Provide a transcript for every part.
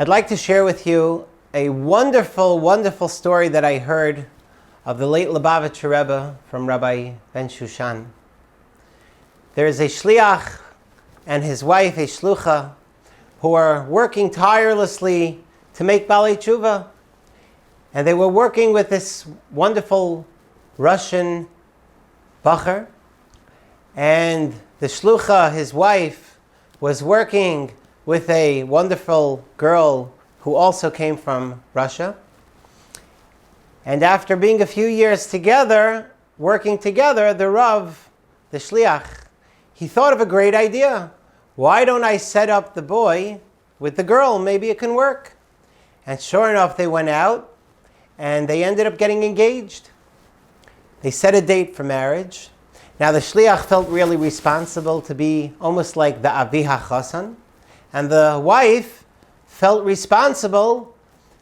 I'd like to share with you a wonderful, wonderful story that I heard of the late Lubavitcher Rebbe from Rabbi Ben Shushan. There is a shliach and his wife, a shlucha, who are working tirelessly to make Balei Tshuva. And they were working with this wonderful Russian bacher. And the shlucha, his wife, was working with a wonderful girl who also came from Russia. And after being a few years together, working together, the Rav, the shliach, he thought of a great idea. Why don't I set up the boy with the girl? Maybe it can work. And sure enough, they went out and they ended up getting engaged. They set a date for marriage. Now the shliach felt really responsible to be almost like the aviha chosson, and the wife felt responsible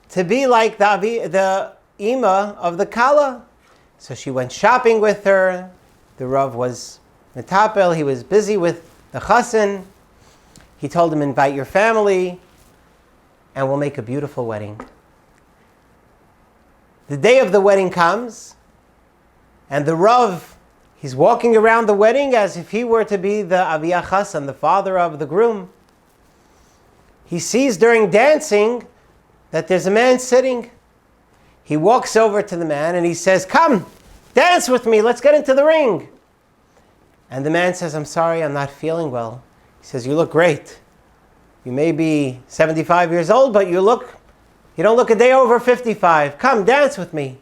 to be like the ima of the kala. So she went shopping with her. The Rav was metapel. He was busy with the chosson. He told him, invite your family, and we'll make a beautiful wedding. The day of the wedding comes, and the Rav, he's walking around the wedding as if he were to be the aviyah chosson, the father of the groom. He sees during dancing that there's a man sitting. He walks over to the man and he says, come, dance with me, let's get into the ring. And the man says, I'm sorry, I'm not feeling well. He says, you look great. You may be 75 years old, but you don't look a day over 55. Come, dance with me.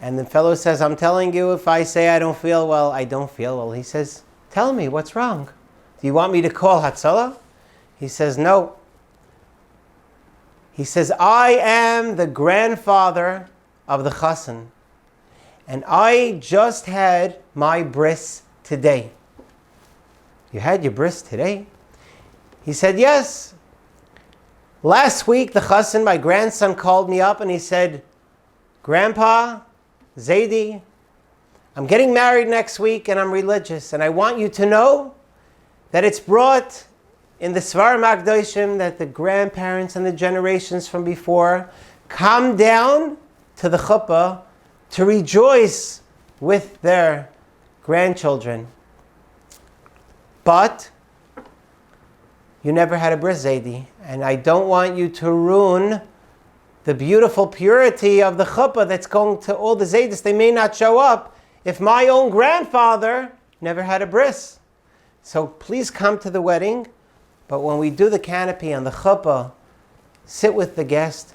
And the fellow says, I'm telling you, if I say I don't feel well, I don't feel well. He says, tell me, what's wrong? Do you want me to call Hatzalah? He says, no. He says, I am the grandfather of the chosson, and I just had my bris today. You had your bris today? He said, yes. Last week, the chosson, my grandson, called me up and he said, Grandpa, zeidy, I'm getting married next week and I'm religious, and I want you to know that it's brought in the Svarim Akdoshim that the grandparents and the generations from before come down to the chuppah to rejoice with their grandchildren. But you never had a bris, zeidy, and I don't want you to ruin the beautiful purity of the chuppah that's going to all the zeidis. They may not show up if my own grandfather never had a bris. So please come to the wedding, but when we do the canopy on the chuppah, sit with the guest.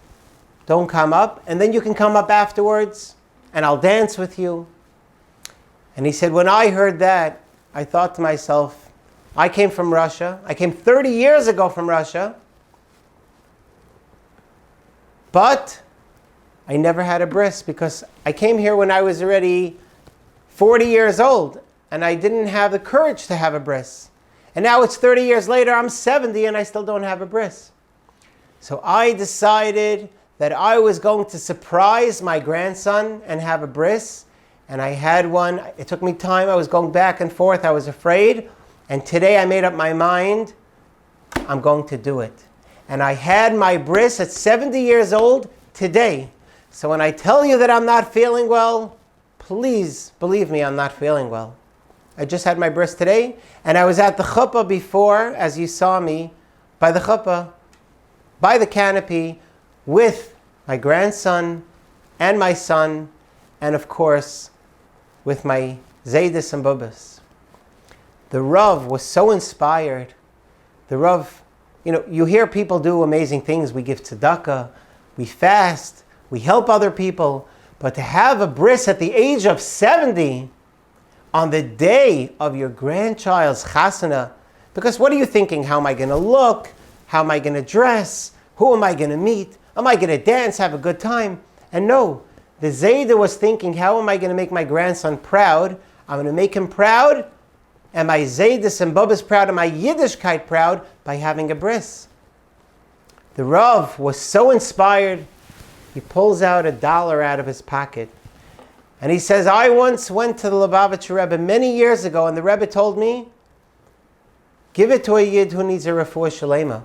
Don't come up, and then you can come up afterwards, and I'll dance with you. And he said, when I heard that, I thought to myself, I came from Russia. I came 30 years ago from Russia. But I never had a bris because I came here when I was already 40 years old and I didn't have the courage to have a bris. And now it's 30 years later, I'm 70 and I still don't have a bris. So I decided that I was going to surprise my grandson and have a bris. And I had one. It took me time. I was going back and forth. I was afraid. And today I made up my mind, I'm going to do it. And I had my bris at 70 years old today. So when I tell you that I'm not feeling well, please believe me, I'm not feeling well. I just had my bris today, and I was at the chuppah before, as you saw me, by the chuppah, by the canopy, with my grandson and my son, and of course, with my zeidis and bubas. The Rav was so inspired. The Rav, you hear people do amazing things. We give tzedakah, we fast, we help other people. But to have a bris at the age of 70, on the day of your grandchild's chasana, because what are you thinking? How am I going to look? How am I going to dress? Who am I going to meet? Am I going to dance, have a good time? And no, the zeidy was thinking, how am I going to make my grandson proud? I'm going to make him proud, and my zeidis and bubas proud, and my Yiddishkeit proud by having a bris. The Rav was so inspired, he pulls out $1 out of his pocket. And he says, I once went to the Lubavitcher Rebbe many years ago, and the Rebbe told me, give it to a Yid who needs a refuah shalema.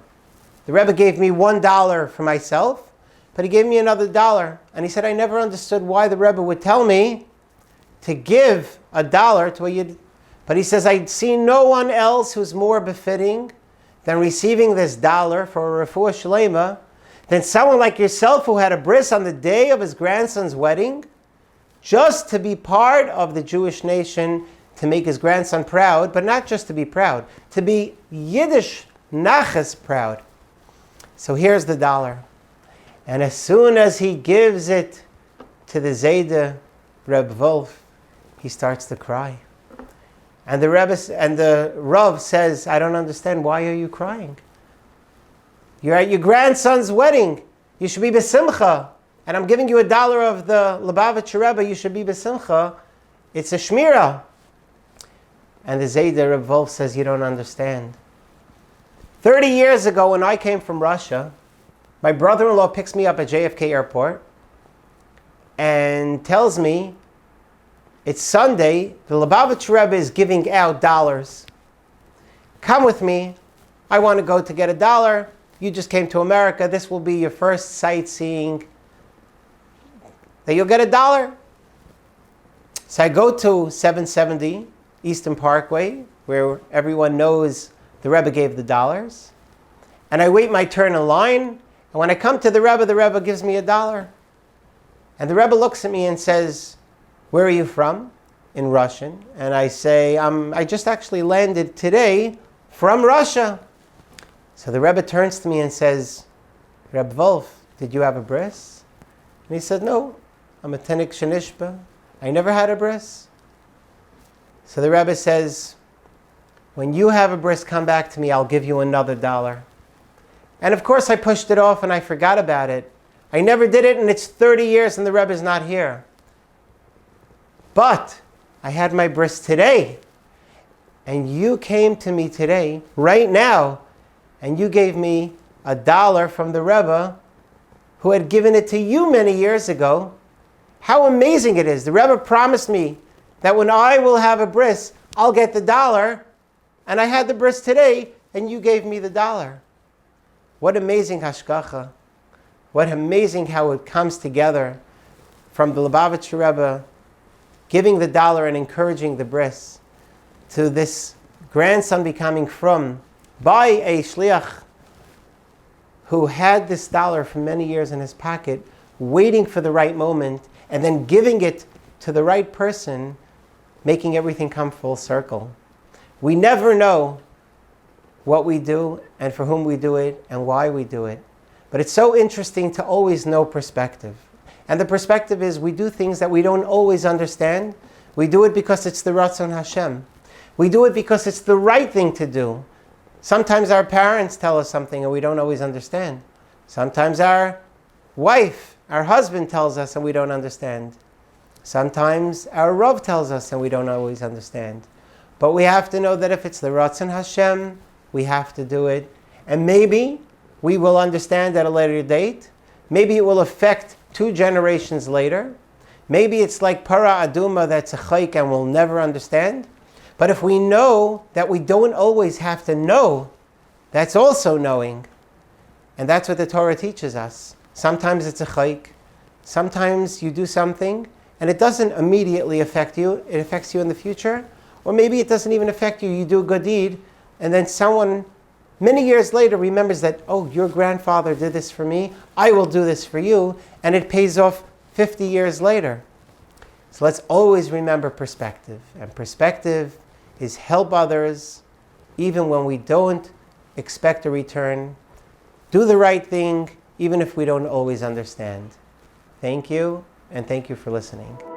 The Rebbe gave me $1 for myself, but he gave me another $1. And he said, I never understood why the Rebbe would tell me to give $1 to a Yid. But he says, I'd seen no one else who's more befitting than receiving this $1 for a refuah shlema than someone like yourself who had a bris on the day of his grandson's wedding, just to be part of the Jewish nation, to make his grandson proud, but not just to be proud, to be Yiddish nachas proud. So here's the $1. And as soon as he gives it to the zeidy, Reb Wolf, he starts to cry. And the Rav says, I don't understand, why are you crying? You're at your grandson's wedding. You should be besimcha. And I'm giving you $1 of the Lubavitcher Rebbe, you should be besimcha. It's a shmira. And the zeidy, Reb Wolf, says, you don't understand. 30 years ago, when I came from Russia, my brother-in-law picks me up at JFK Airport and tells me, it's Sunday, the Lubavitcher Rebbe is giving out dollars. Come with me. I want to go to get $1. You just came to America. This will be your first sightseeing that you'll get $1. So I go to 770 Eastern Parkway, where everyone knows the Rebbe gave the dollars. And I wait my turn in line. And when I come to the Rebbe gives me $1. And the Rebbe looks at me and says, where are you from? In Russian. And I say, I just actually landed today from Russia. So the Rebbe turns to me and says, Reb Wolf, did you have a bris? And he said, no, I'm a tenik shenishba. I never had a bris. So the Rebbe says, when you have a bris, come back to me, I'll give you another $1. And of course I pushed it off and I forgot about it. I never did it, and it's 30 years and the Rebbe's not here. But I had my bris today, and you came to me today, right now, and you gave me $1 from the Rebbe who had given it to you many years ago. How amazing it is. The Rebbe promised me that when I will have a bris, I'll get the $1, and I had the bris today, and you gave me the $1. What amazing hashgacha. What amazing how it comes together from the Lubavitcher Rebbe giving the $1 and encouraging the bris, to this grandson becoming from by a shliach who had this $1 for many years in his pocket, waiting for the right moment, and then giving it to the right person, making everything come full circle. We never know what we do and for whom we do it and why we do it. But it's so interesting to always know perspective. And the perspective is we do things that we don't always understand. We do it because it's the Ratzon Hashem. We do it because it's the right thing to do. Sometimes our parents tell us something and we don't always understand. Sometimes our wife, our husband tells us and we don't understand. Sometimes our Rav tells us and we don't always understand. But we have to know that if it's the Ratzon Hashem, we have to do it. And maybe we will understand at a later date. Maybe it will affect 2 generations later. Maybe it's like para aduma that's a chayk and we'll never understand. But if we know that we don't always have to know, that's also knowing. And that's what the Torah teaches us. Sometimes it's a chayk. Sometimes you do something and it doesn't immediately affect you. It affects you in the future. Or maybe it doesn't even affect you. You do a good deed and then someone many years later remembers that, oh, your grandfather did this for me, I will do this for you, and it pays off 50 years later. So let's always remember perspective. And perspective is help others, even when we don't expect a return. Do the right thing, even if we don't always understand. Thank you, and thank you for listening.